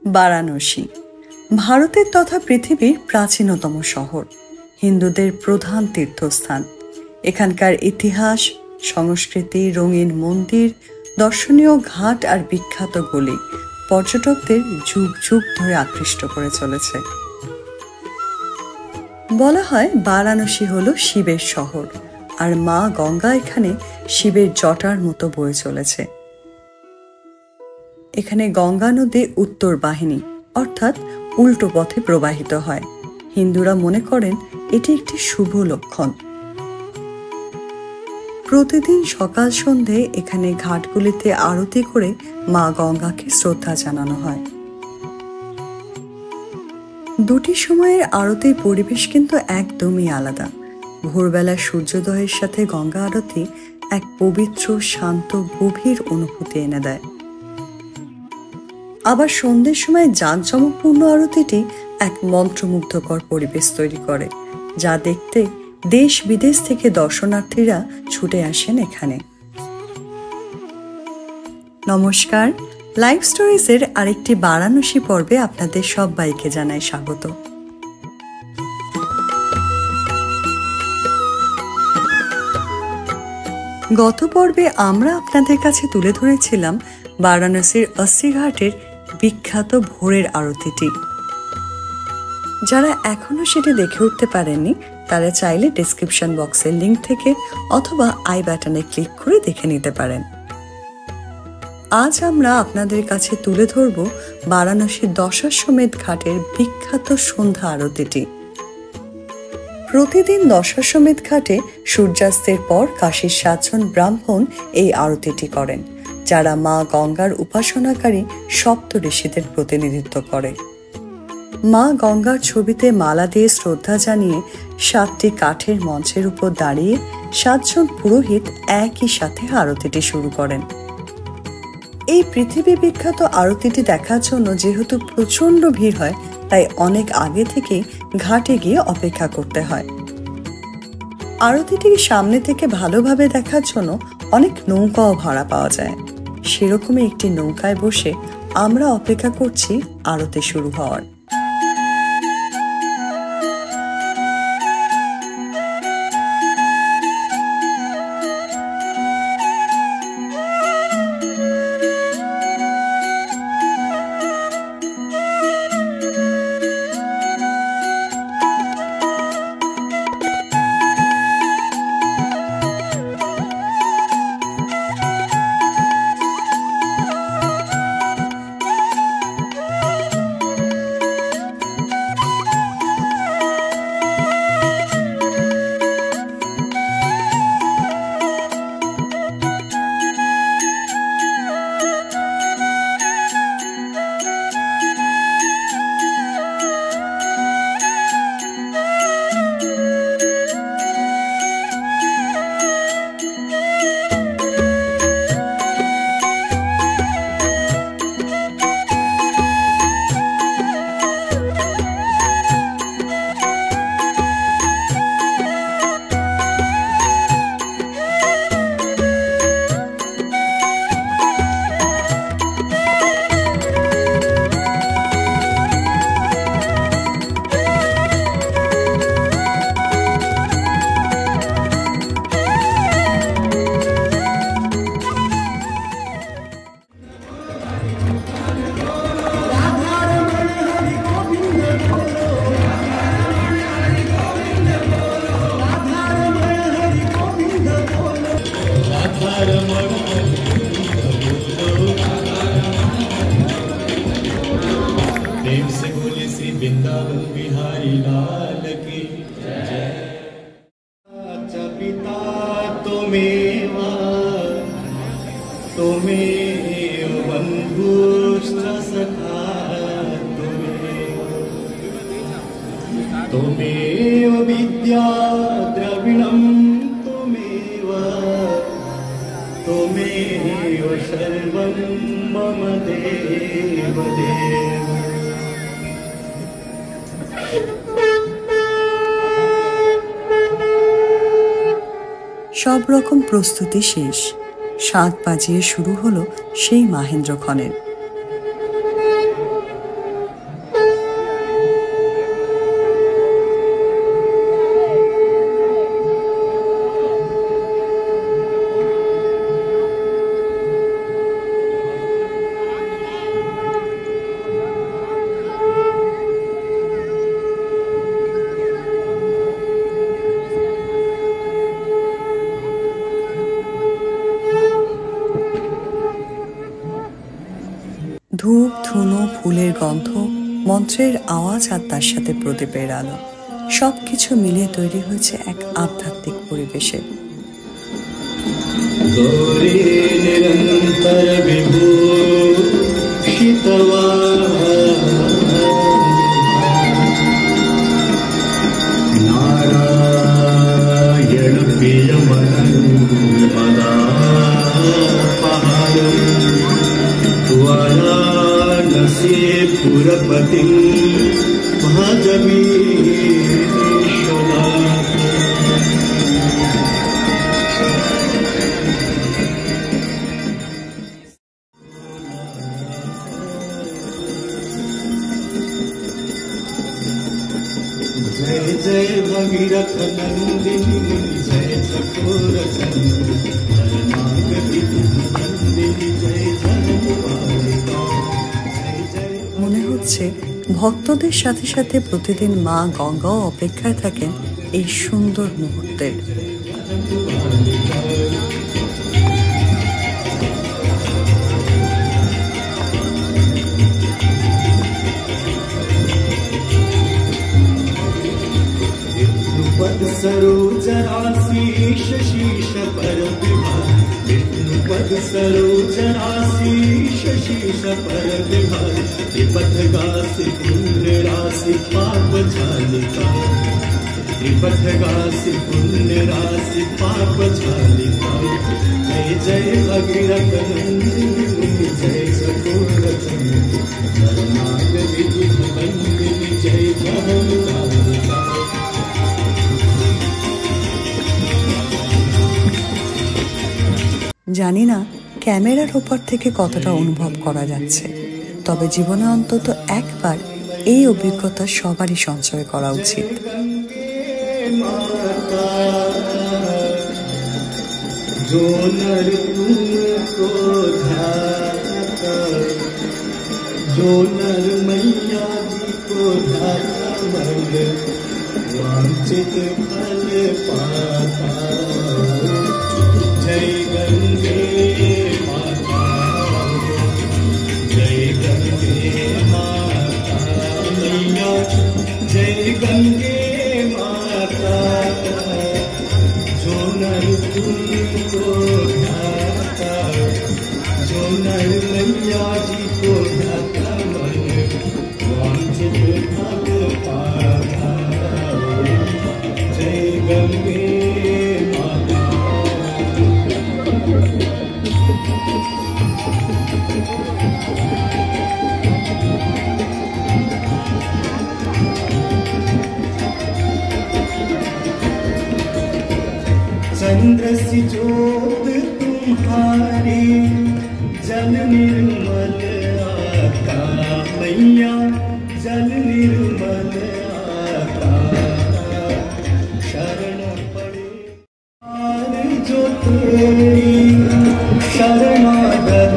বারাণসী ভারতের তথা পৃথিবীর প্রাচীনতম শহর, হিন্দুদের প্রধান তীর্থস্থান। এখানকার ইতিহাস, সংস্কৃতি, রঙিন মন্দির, দর্শনীয় ঘাট আর বিখ্যাত গলি পর্যটকদের যুগ যুগ ধরে আকৃষ্ট করে চলেছে। বলা হয় বারাণসী হলো শিবের শহর, আর মা গঙ্গা এখানে শিবের জটার মতো বয়ে চলেছে। এখানে গঙ্গা নদী উত্তর বাহিনী অর্থাৎ উল্টো পথে প্রবাহিত হয়। হিন্দুরা মনে করেন এটি একটি শুভ লক্ষণ। প্রতিদিন সকাল সন্ধে এখানে ঘাটগুলিতে আরতি করে মা গঙ্গাকে শ্রদ্ধা জানানো হয়। দুটি সময়ের আরতির পরিবেশ কিন্তু একদমই আলাদা। ভোরবেলা সূর্যোদয়ের সাথে গঙ্গা আরতি এক পবিত্র, শান্ত, গভীর অনুভূতি এনে দেয়। আবার সন্ধ্যের সময় জাঁকজমকপূর্ণ আরতিটি এক মন্ত্রমুগ্ধকর পরিবেশ তৈরি করে, যা দেখতে দেশ বিদেশ থেকে দর্শনার্থীরা ছুটে আসেন এখানে। নমস্কার, লাইভ স্টোরিজের আরেকটি বারাণসী পর্বে আপনাদের সবাইকে জানাই স্বাগত। গত পর্বে আমরা আপনাদের কাছে তুলে ধরেছিলাম বারাণসীর অস্সি ঘাটের বিখ্যাত ভোরের আরতিটি। যারা এখনো সেটি দেখে উঠতে পারেননি তারা চাইলে ডেসক্রিপশন বক্সের লিংক থেকে অথবা আই বাটনে ক্লিক করে দেখে নিতে পারেন। আজ আমরা আপনাদের কাছে তুলে ধরব বারাণসীর দশাশ্বমেধ ঘাটের বিখ্যাত সন্ধ্যা আরতিটি। প্রতিদিন দশাশ্বমেধ ঘাটে সূর্যাস্তের পর কাশীর 7 জন ব্রাহ্মণ এই আরতিটি করেন, যারা মা গঙ্গার উপাসনাকারী সপ্ত ঋষিদের প্রতিনিধিত্ব করে। মা গঙ্গার ছবিতে মালা দিয়ে শ্রদ্ধা জানিয়ে 7টি কাঠের মঞ্চের উপর দাঁড়িয়ে 7 জন পুরোহিত একই সাথে আরতিটি শুরু করেন। এই পৃথিবী বিখ্যাত আরতিটি দেখার জন্য যেহেতু প্রচন্ড ভিড় হয়, তাই অনেক আগে থেকে ঘাটে গিয়ে অপেক্ষা করতে হয়। আরতিটি সামনে থেকে ভালোভাবে দেখার জন্য অনেক নৌকাও ভাড়া পাওয়া যায়। সেরকমই একটি নৌকায় বসে আমরা অপেক্ষা করছি আরতি শুরু হওয়ার। त्वमेव विद्या द्रविणं त्वमेव त्वमेव सर्वं मम देव देव। সব রকম প্রস্তুতি শেষ। 7 বাজিয়ে শুরু হলো সেই মাহেন্দ্রক্ষণের। ধূপ ধুনো ফুলের গন্ধ, মন্ত্রের আওয়াজ আর তার সাথে প্রদীপের আলো, সবকিছু মিলে তৈরি হয়েছে এক আধ্যাত্মিক পরিবেশে। গৌরী নিরন্তর বিভূষিতবা নারায়ণ প্রিয়মনন্মদাপহারম वाराणसीपुरपतिं भजमीश्वरम्। जय जय भगीरथ नंदिनी जय चकोर चंद्र মনে হচ্ছে ভক্তদের সাথে সাথে প্রতিদিন মা গঙ্গাও অপেক্ষায় থাকেন এই সুন্দর মুহূর্তের। पद सरोजराशीष शीश पर विभाग विष्णुपद सरोजराशीष शीश पर विभाग त्रिपथ गासी पुण्य राशि पाप झालिका त्रिपथ गासी पुण्य राशि पाप झालिका। जय जय भगीरथ नंदिनी जय चकोर चंद्र शरणागत विदुष बंदिनी जय जहन्नालिका। জানি না ক্যামেরার উপর থেকে কতটা অনুভব করা যাচ্ছে, তবে জীবনে অন্তত একবার এই অভিজ্ঞতা সবারই সঞ্চয় করা উচিত। जो नर तुमको ध्याता, जो नर मैया जी को ध्याता मन वांछित फल पाता। जय गंगे माता, जय गंगे माता मैया, जय गंगे माता। जो नर तुमको ध्याता, जो नर मैया जी को ध्याता मन वांछित फल पाता। जय गंगे माता। चंद्र सी ज्योत तुम्हारी जल निर्मल आता मैया, जल निर्मल आता। शरण पड़े जो तेरी शरणागत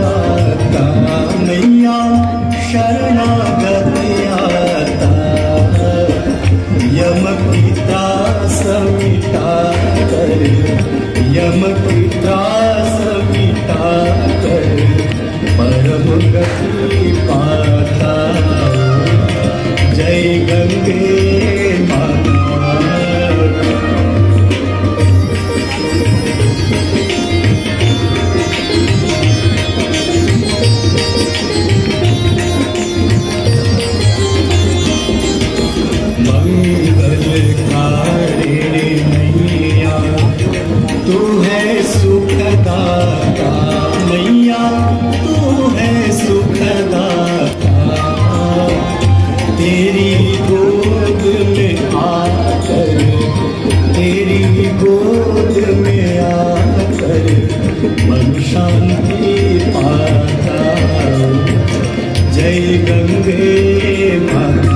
आता मैया, शरणागत आता। यम की त्रास मिटा कर, यम की त्रास मिटा कर परम गति पाता। जय गंगे माता। मंगलकारी मैया तू है सुखदाता मैया, तू है सुखदाता। तेरी गोद में आकर, तेरी गोद में आकर मन शांति पाता। जय गंगे माता।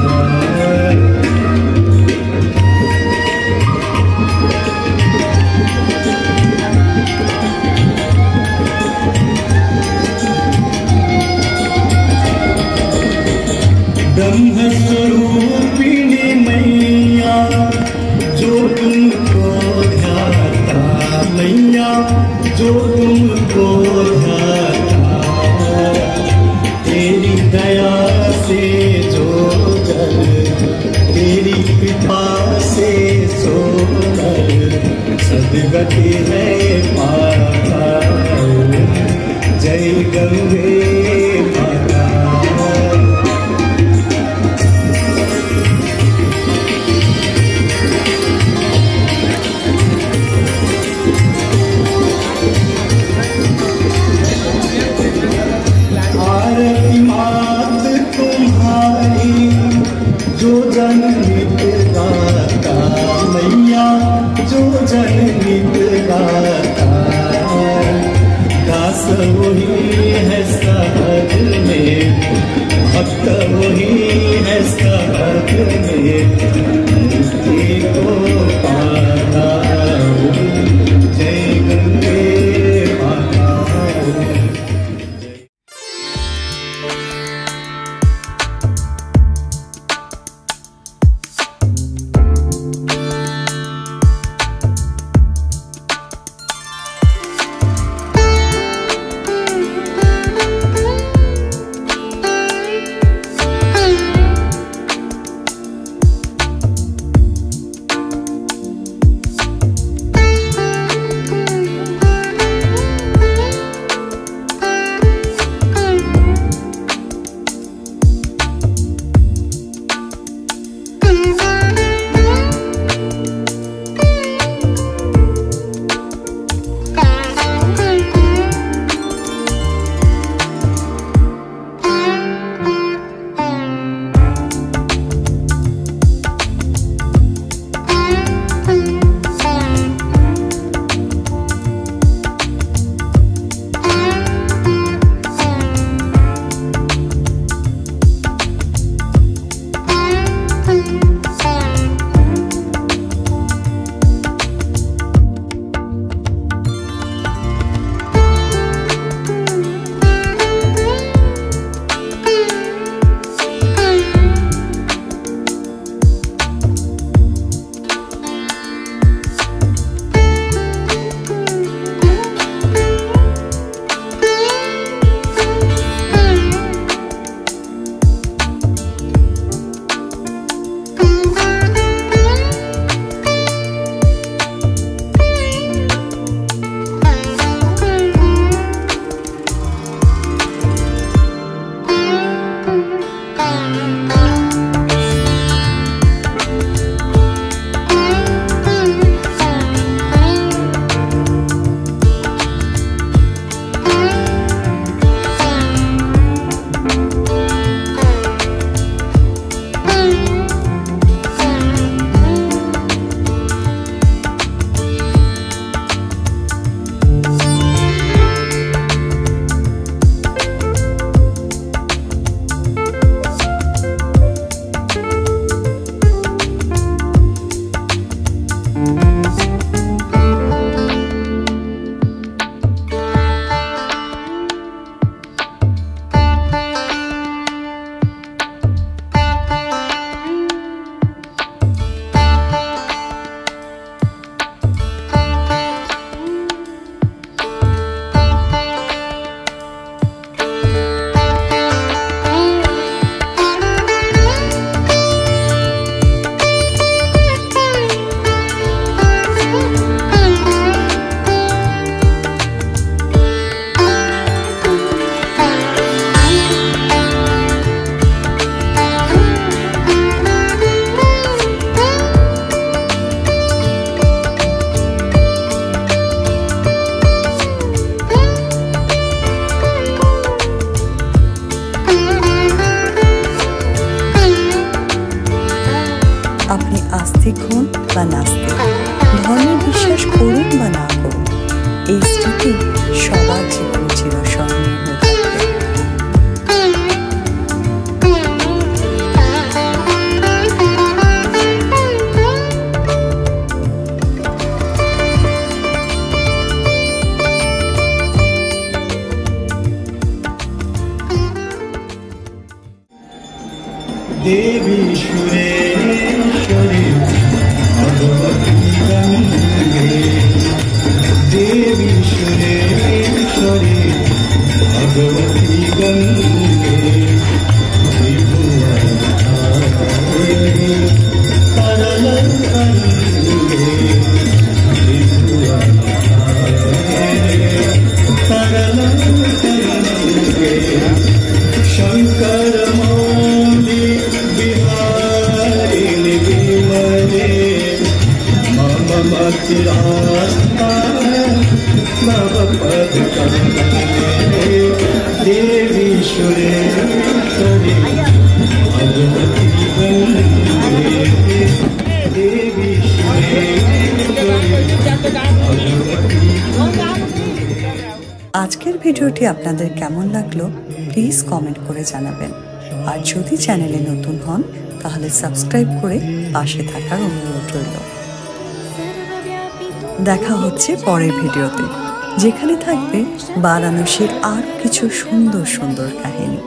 ब्रह्म स्वरूपिणी मैया जो तुमको ध्याता मैया, जो तुमको ध्याता। गति है माता, जय गंगे माता। आरती मात तुम्हारी जो जनहित गाता, मैया जो जनहित गाता, दास वही है सहज में, भक्त वही है सहज में, मुक्ति को पाता। जय गंगे माता। আস্তিক হন বা নাস্তিক, ধর্মে বিশ্বাস করুন বা না করুন, এই স্মৃতি সবার জীবনে চিরস্মরণীয় হয়ে থাকবে। देवी सुरेश्वरी भगवती गंगे, देवी सुरेश्वरी भगवती गंगे, त्रिभुवनाधारी सरल गंगे, त्रिभुवन करेंगे शंकर मौली बिहारी विमले मम मति रास्ता नव पद कमले देवी सुरेश्वरी भगवती वंदे देवी আজকের ভিডিওটি আপনাদের কেমন লাগলো প্লিজ কমেন্ট করে জানাবেন। আর যদি চ্যানেলে নতুন হন তাহলে সাবস্ক্রাইব করে পাশে থাকার অনুরোধ রইল। দেখা হচ্ছে পরের ভিডিওতে, যেখানে থাকবে বারাণসীর আর কিছু সুন্দর সুন্দর কাহিনী।